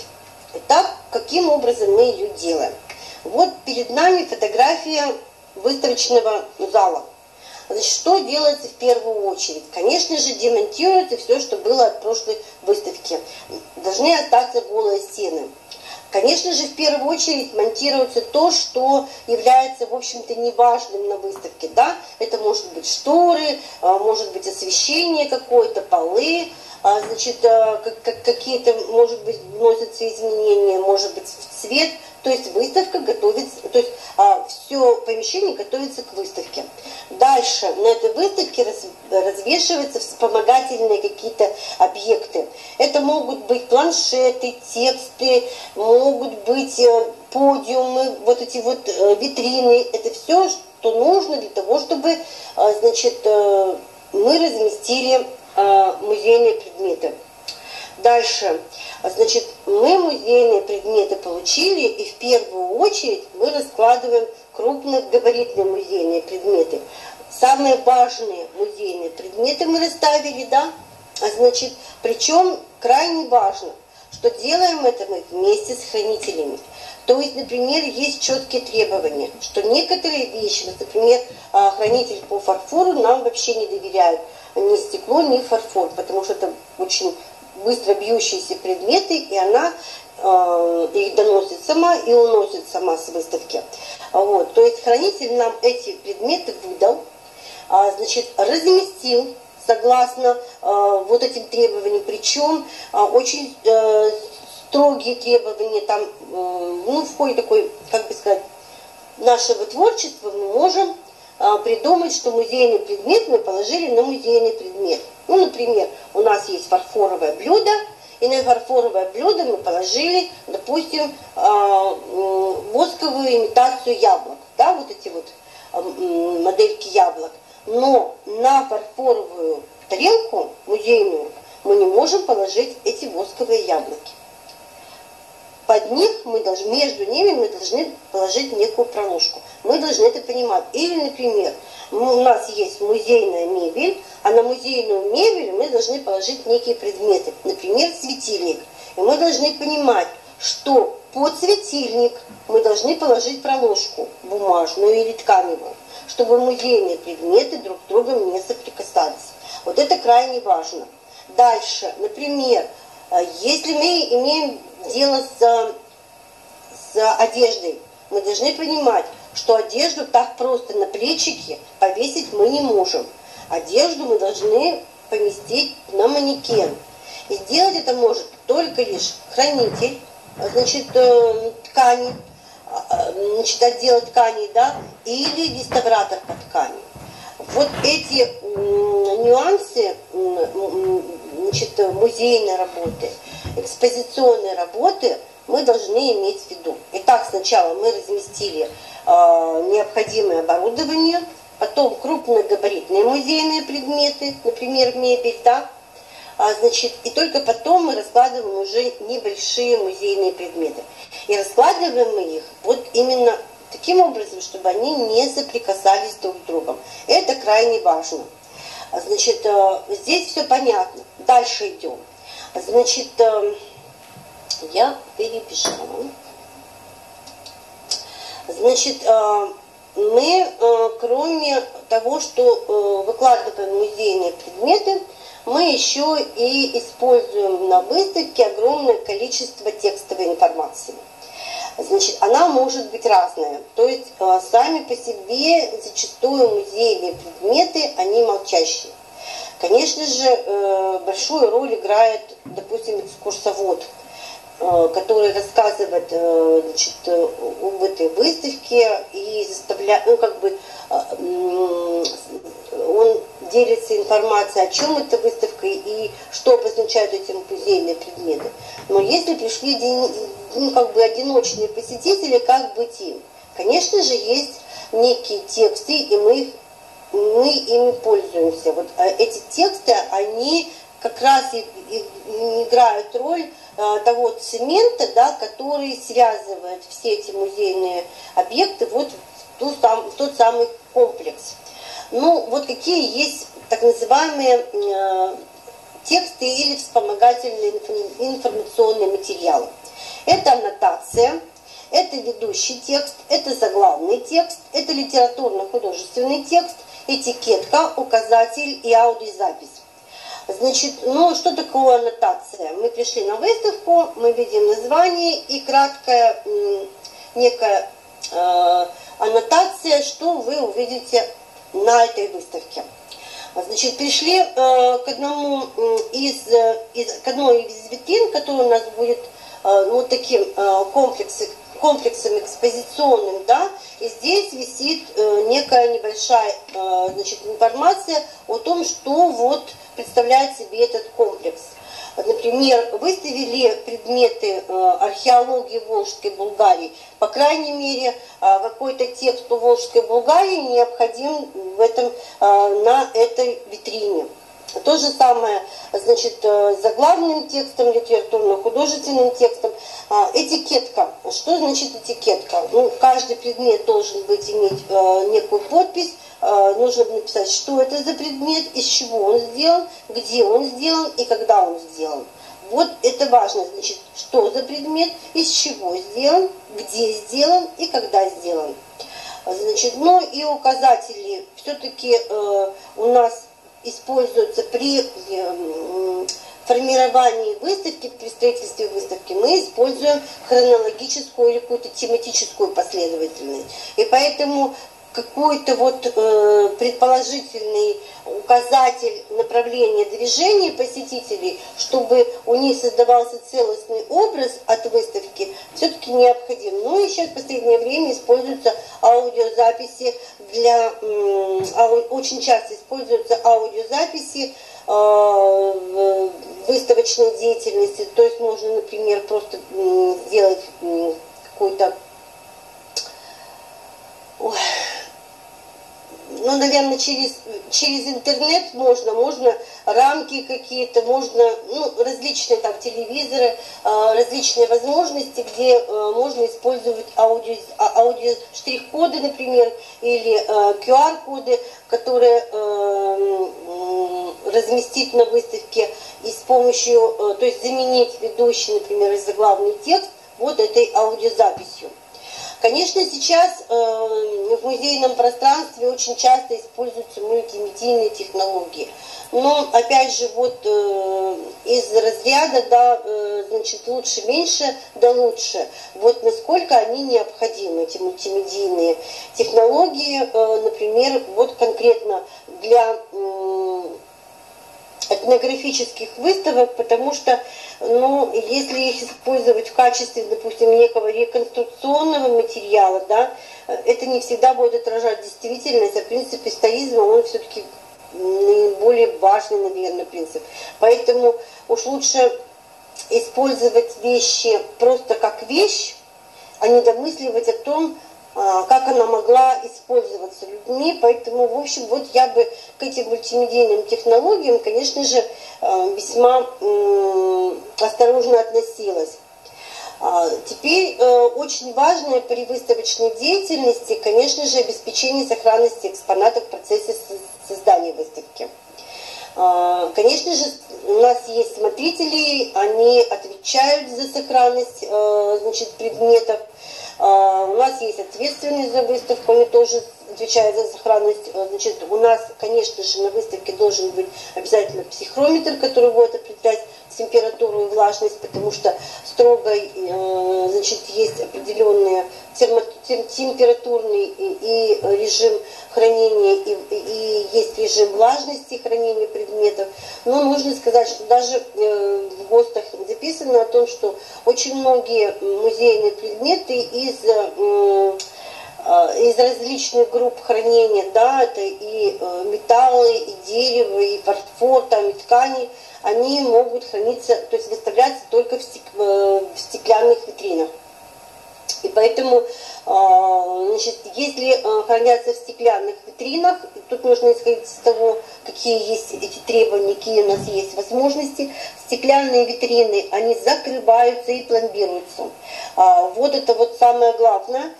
Итак, каким образом мы ее делаем? Вот перед нами фотография выставочного зала. Значит, что делается в первую очередь? Конечно же, демонтируется все, что было от прошлой выставки. Должны остаться голые стены. Конечно же, в первую очередь монтируется то, что является, в общем-то, неважным на выставке. Да? Это может быть шторы, может быть освещение какое-то, полы, значит, какие-то, может быть, вносятся изменения, может быть, в цвет. То есть выставка готовится, то есть все помещение готовится к выставке. Дальше на этой выставке развешиваются вспомогательные какие-то объекты. Это могут быть планшеты, тексты, могут быть подиумы, вот эти вот витрины. Это все, что нужно для того, чтобы, значит, мы разместили музейные предметы. Дальше, значит, мы музейные предметы получили, и в первую очередь мы раскладываем крупногабаритные музейные предметы. Самые важные музейные предметы мы расставили, да? Значит, причем крайне важно, что делаем это мы вместе с хранителями. То есть, например, есть четкие требования, что некоторые вещи, например, хранитель по фарфору нам вообще не доверяет ни стекло, ни фарфор, потому что это очень быстро бьющиеся предметы, и она их доносит сама и уносит сама с выставки. Вот. То есть хранитель нам эти предметы выдал, значит, разместил согласно вот этим требованиям, причем очень строгие требования, там, ну, в ходе такой, как бы сказать, нашего творчества мы можем придумать, что музейный предмет мы положили на музейный предмет. Ну, например, у нас есть фарфоровое блюдо, и на фарфоровое блюдо мы положили, допустим, восковую имитацию яблок, да, вот эти вот модельки яблок. Но на фарфоровую тарелку музейную мы не можем положить эти восковые яблоки. Под них мы должны, между ними мы должны положить некую проложку. Мы должны это понимать. Или, например, у нас есть музейная мебель, а на музейную мебель мы должны положить некие предметы. Например, светильник. И мы должны понимать, что под светильник мы должны положить проложку бумажную или тканевую, чтобы музейные предметы друг с другом не соприкасались. Вот это крайне важно. Дальше, например, если мы имеем дело с одеждой, мы должны понимать, что одежду так просто на плечики повесить мы не можем. Одежду мы должны поместить на манекен. И сделать это может только лишь хранитель, значит, ткани, значит, отдела тканей, да, или реставратор по ткани. Вот эти нюансы, значит, музейной работы, экспозиционной работы мы должны иметь в виду. Итак, сначала мы разместили необходимое оборудование, потом крупногабаритные музейные предметы, например, мебель, да, значит, и только потом мы раскладываем уже небольшие музейные предметы. И раскладываем мы их вот именно таким образом, чтобы они не соприкасались друг с другом. Это крайне важно. Значит, здесь все понятно. Дальше идем. Значит, я перепишу. Значит, мы, кроме того, что выкладываем музейные предметы, мы еще и используем на выставке огромное количество текстовой информации. Значит, она может быть разная. То есть сами по себе зачастую музейные предметы, они молчащие. Конечно же, большую роль играет, допустим, экскурсовод, который рассказывает, значит, об этой выставке и заставляет, ну, как бы, он делится информацией, о чем эта выставка и что обозначают эти музейные предметы. Но если пришли одиночные посетители, как быть им? Конечно же, есть некие тексты, и мы ими пользуемся. Вот эти тексты, они как раз и играют роль того цемента, да, который связывает все эти музейные объекты вот в тот самый комплекс. Ну, вот какие есть так называемые тексты или вспомогательные информационные материалы. Это аннотация, это ведущий текст, это заглавный текст, это литературно-художественный текст, этикетка, указатель и аудиозапись. Значит, ну что такое аннотация? Мы пришли на выставку, мы видим название и краткая некая аннотация, что вы увидите на этой выставке. Значит, пришли к одной из витрин, которая у нас будет вот таким комплексом экспозиционным, да, и здесь висит некая небольшая информация о том, что вот представляет себе этот комплекс. Например, выставили предметы археологии Волжской Булгарии. По крайней мере, какой-то текст о Волжской Булгарии необходим на этой витрине. То же самое, значит, заглавным текстом, литературно-художественным текстом. Этикетка. Что значит этикетка? Ну, каждый предмет должен иметь некую подпись. Нужно написать, что это за предмет, из чего он сделан, где он сделан и когда он сделан. Вот это важно, значит, что за предмет, из чего сделан, где сделан и когда сделан. Значит, ну и указатели все-таки у нас используются при формировании выставки, при строительстве выставки. Мы используем хронологическую или какую-то тематическую последовательность. И поэтому какой-то вот предположительный указатель направления движения посетителей, чтобы у них создавался целостный образ от выставки, все-таки необходим. Ну и сейчас в последнее время используются аудиозаписи очень часто используются аудиозаписи выставочной деятельности. То есть можно, например, просто сделать какой-то ну, наверное, через интернет можно рамки какие-то, можно, ну, различные там телевизоры, различные возможности, где можно использовать аудио штрих-коды, например, или QR-коды, которые разместить на выставке и с помощью, то есть заменить ведущий, например, заглавный текст вот этой аудиозаписью. Конечно, сейчас в музейном пространстве очень часто используются мультимедийные технологии. Но, опять же, вот из разряда, да, значит, лучше-меньше, да лучше. Вот насколько они необходимы, эти мультимедийные технологии, например, вот конкретно для этнографических выставок, потому что, ну, если их использовать в качестве, допустим, некого реконструкционного материала, да, это не всегда будет отражать действительность, а принцип историзма, он все-таки наиболее важный, наверное, принцип. Поэтому уж лучше использовать вещи просто как вещь, а не домысливать о том, как она могла использоваться людьми. Поэтому, в общем, вот я бы к этим мультимедийным технологиям, конечно же, весьма осторожно относилась. Теперь очень важное при выставочной деятельности, конечно же, обеспечение сохранности экспонатов в процессе создания выставки. Конечно же, у нас есть смотрители, они отвечают за сохранность, значит, предметов. У нас есть ответственность за выставку, они тоже отвечают за сохранность. Значит, у нас, конечно же, на выставке должен быть обязательно психрометр, который будет определять температуру и влажность, потому что строго, значит, есть определенные температурный и режим хранения, и есть режим влажности хранения предметов. Но нужно сказать, что даже в ГОСТах записано о том, что очень многие музейные предметы из из различных групп хранения, да, это и металлы, и дерево, и фарфор, там, и ткани, они могут храниться, то есть выставляться только в стеклянных витринах. И поэтому, значит, если хранятся в стеклянных витринах, тут нужно исходить из того, какие есть эти требования, какие у нас есть возможности. Стеклянные витрины, они закрываются и пломбируются. Вот это вот самое главное.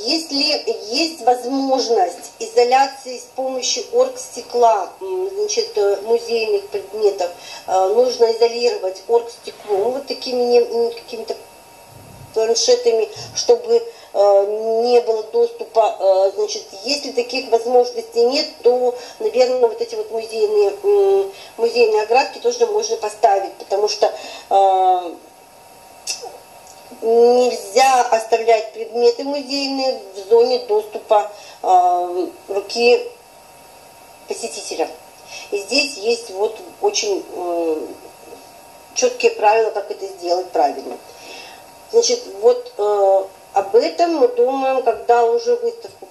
Если есть возможность изоляции с помощью оргстекла, значит, музейных предметов, нужно изолировать оргстеклом вот такими какими-то планшетами, чтобы не было доступа, значит, если таких возможностей нет, то, наверное, вот эти вот музейные оградки тоже можно поставить, потому что нельзя оставлять предметы музейные в зоне доступа руки посетителя. И здесь есть вот очень четкие правила, как это сделать правильно. Значит, вот об этом мы думаем, когда уже выставку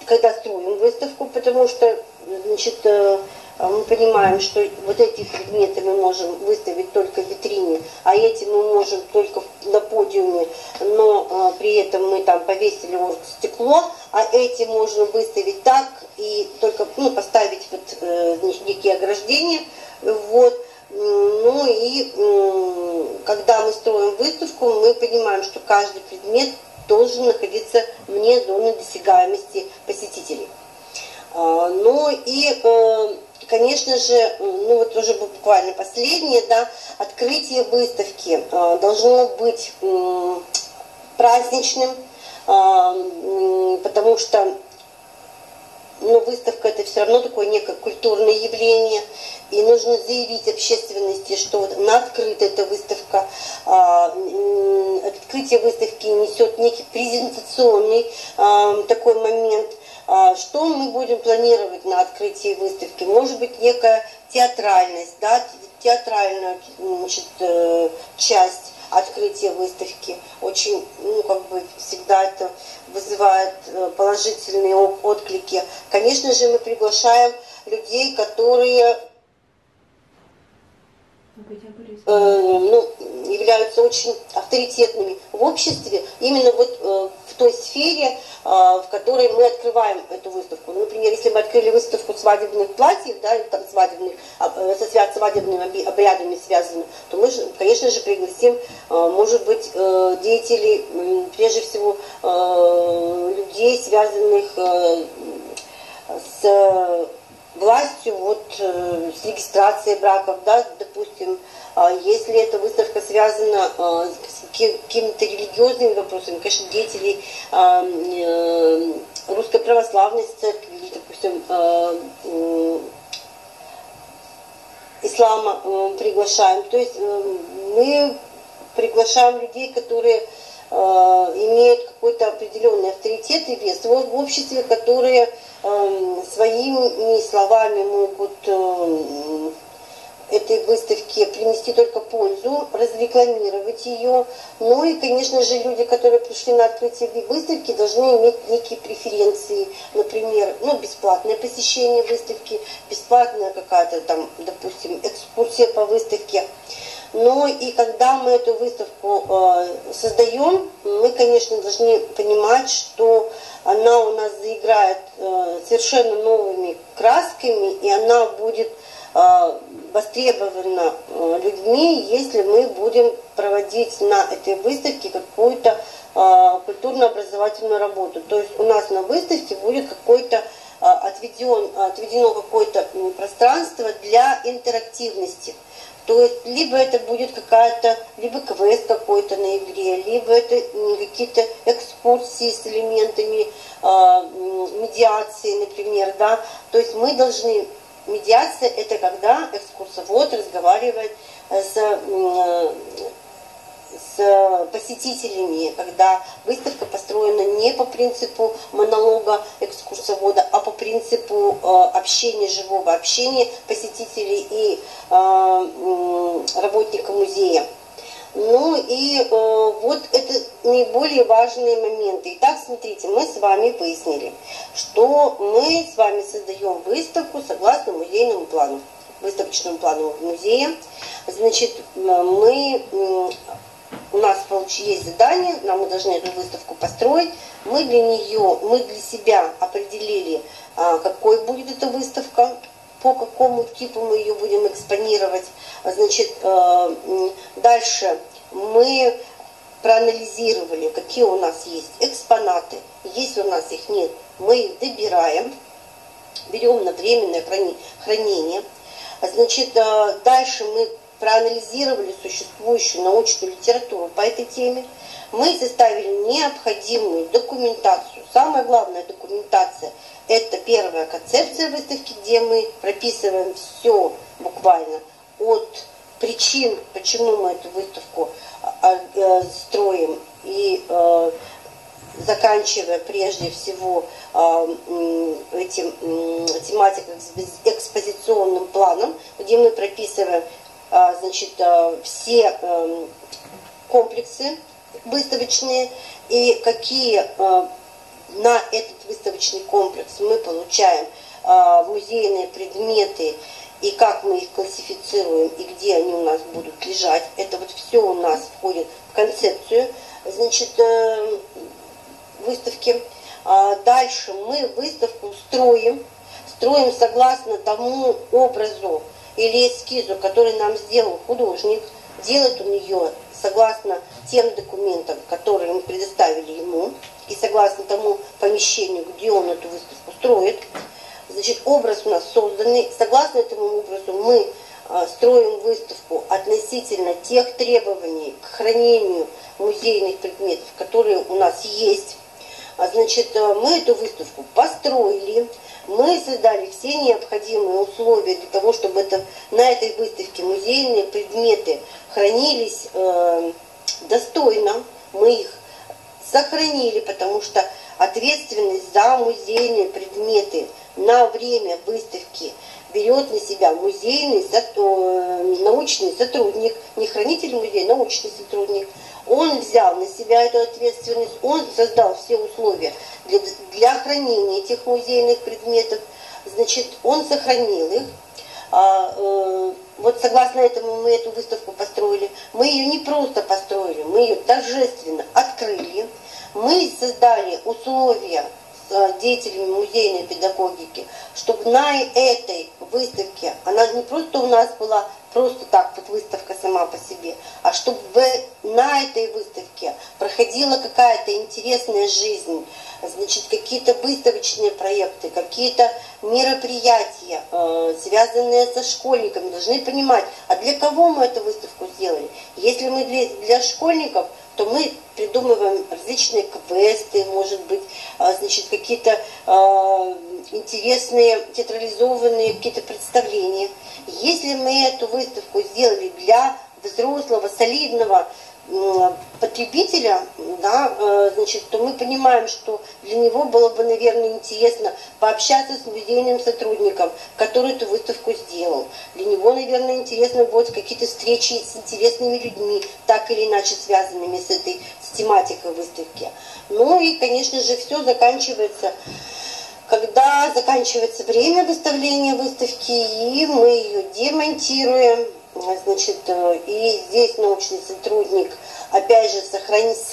когда строим выставку, потому что, значит, мы понимаем, что вот эти предметы мы можем выставить только в витрине, а эти мы можем только на подиуме, но при этом мы там повесили оргстекло, а эти можно выставить так и только поставить вот некие ограждения, вот. Ну и когда мы строим выставку, мы понимаем, что каждый предмет должен находиться вне зоны досягаемости посетителей. Ну и, конечно же, ну вот уже буквально последнее, да, открытие выставки должно быть праздничным, потому что выставка это все равно такое некое культурное явление, и нужно заявить общественности, что вот она открыта, эта выставка, открытие выставки несет некий презентационный такой момент. Что мы будем планировать на открытии выставки? Может быть, некая театральность, да, театральная, значит, часть открытия выставки. Очень, всегда это вызывает положительные отклики. Конечно же, мы приглашаем людей, которые являются очень авторитетными в обществе, именно вот в той сфере, в которой мы открываем эту выставку. Например, если мы открыли выставку свадебных платьев, да, или там свадебными обрядами связаны, то мы, конечно же, пригласим, может быть, деятелей, прежде всего, людей, связанных с властью, вот, с регистрацией браков, да, допустим, если эта выставка связана с какими-то религиозными вопросами, конечно, деятелей Русской Православной Церкви, допустим, ислама приглашаем. То есть мы приглашаем людей, которые имеют какой-то определенный авторитет и вес в обществе, которые своими словами могут этой выставке принести только пользу, разрекламировать ее. Ну и, конечно же, люди, которые пришли на открытие выставки, должны иметь некие преференции. Например, бесплатное посещение выставки, бесплатная какая-то там, допустим, экскурсия по выставке. Но и когда мы эту выставку создаем, мы, конечно, должны понимать, что она у нас заиграет совершенно новыми красками, и она будет востребована людьми, если мы будем проводить на этой выставке какую-то культурно-образовательную работу. То есть у нас на выставке будет отведено какое-то пространство для интерактивности. То есть либо это будет либо квест какой-то на игре, либо это какие-то экскурсии с элементами медиации, например, да. То есть мы должны... Медиация – это когда экскурсовод разговаривает с посетителями, когда выставка построена не по принципу монолога экскурсовода, а по принципу общения, живого общения посетителей и работника музея. Ну и вот это наиболее важные моменты. Итак, смотрите, мы с вами выяснили, что мы с вами создаем выставку согласно музейному плану, выставочному плану музея. Значит, у нас есть задание, мы должны эту выставку построить. Мы для себя определили, какой будет эта выставка, по какому типу мы ее будем экспонировать. Значит, дальше мы проанализировали, какие у нас есть экспонаты. Если у нас их нет, мы их добираем, берем на временное хранение. Значит, дальше мы проанализировали существующую научную литературу по этой теме. Мы составили необходимую документацию. Самая главная документация – это первая концепция выставки, где мы прописываем все буквально от причин, почему мы эту выставку строим, и заканчивая прежде всего этим тематико-экспозиционным планом, где мы прописываем, значит, все комплексы выставочные и какие на этот выставочный комплекс мы получаем музейные предметы и как мы их классифицируем и где они у нас будут лежать. Это вот все у нас входит в концепцию, значит, выставки. Дальше мы выставку строим согласно тому образу или эскизу, который нам сделал художник. Делает он ее согласно тем документам, которые мы предоставили ему, и согласно тому помещению, где он эту выставку строит. Значит, образ у нас созданный. Согласно этому образу мы строим выставку относительно тех требований к хранению музейных предметов, которые у нас есть. Значит, мы эту выставку построили, мы создали все необходимые условия для того, чтобы на этой выставке музейные предметы хранились достойно. Мы их сохранили, потому что ответственность за музейные предметы на время выставки берет на себя научный сотрудник, не хранитель музея, научный сотрудник. Он взял на себя эту ответственность, он создал все условия для хранения этих музейных предметов, значит, он сохранил их. Вот согласно этому мы эту выставку построили. Мы ее не просто построили, мы ее торжественно открыли. Мы создали условия с деятелями музейной педагогики, чтобы на этой выставке, она не просто у нас была просто так, вот выставка сама по себе, а чтобы на этой выставке проходила какая-то интересная жизнь, значит, какие-то выставочные проекты, какие-то мероприятия, связанные со школьниками, должны понимать, а для кого мы эту выставку сделали. Если мы для школьников, то мы придумываем различные квесты, может быть, значит, какие-то интересные театрализованные какие-то представления. Если мы эту выставку сделали для взрослого, солидного потребителя, да, значит, то мы понимаем, что для него было бы, наверное, интересно пообщаться с музейным сотрудником, который эту выставку сделал. Для него, наверное, интересно будет какие-то встречи с интересными людьми, так или иначе связанными с тематикой выставки. Ну и, конечно же, все заканчивается, когда заканчивается время выставления выставки, и мы ее демонтируем. Значит, и здесь научный сотрудник, опять же, с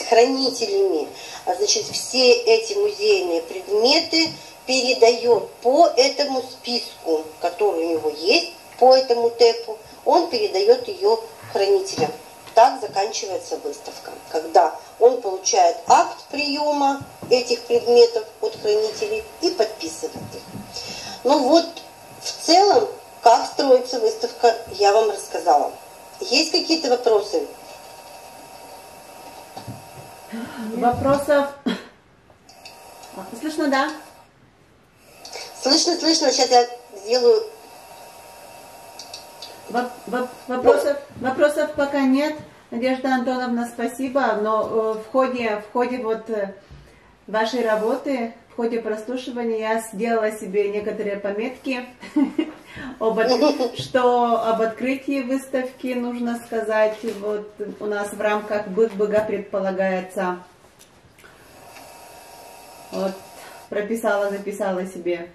хранителями, значит, все эти музейные предметы передает по этому списку, который у него есть, по этому ТЭПу, он передает ее хранителям. Так заканчивается выставка, когда он получает акт приема этих предметов от хранителей и подписывает их. Ну вот, в целом, как строится выставка, я вам рассказала. Есть какие-то вопросы? Вопросов? Слышно, да? Слышно. Сейчас я сделаю... Вопросов пока нет. Надежда Антоновна, спасибо. Но в ходе вот вашей работы, в ходе прослушивания я сделала себе некоторые пометки. Что об открытии выставки нужно сказать? Вот у нас в рамках Бык-Быга предполагается, вот прописала, записала себе.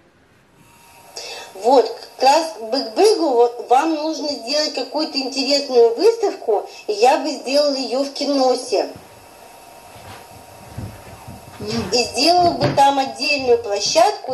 Вот, как раз к Бык-Быгу вот, вам нужно сделать какую-то интересную выставку, и я бы сделала ее в Киносе. И сделала бы там отдельную площадку.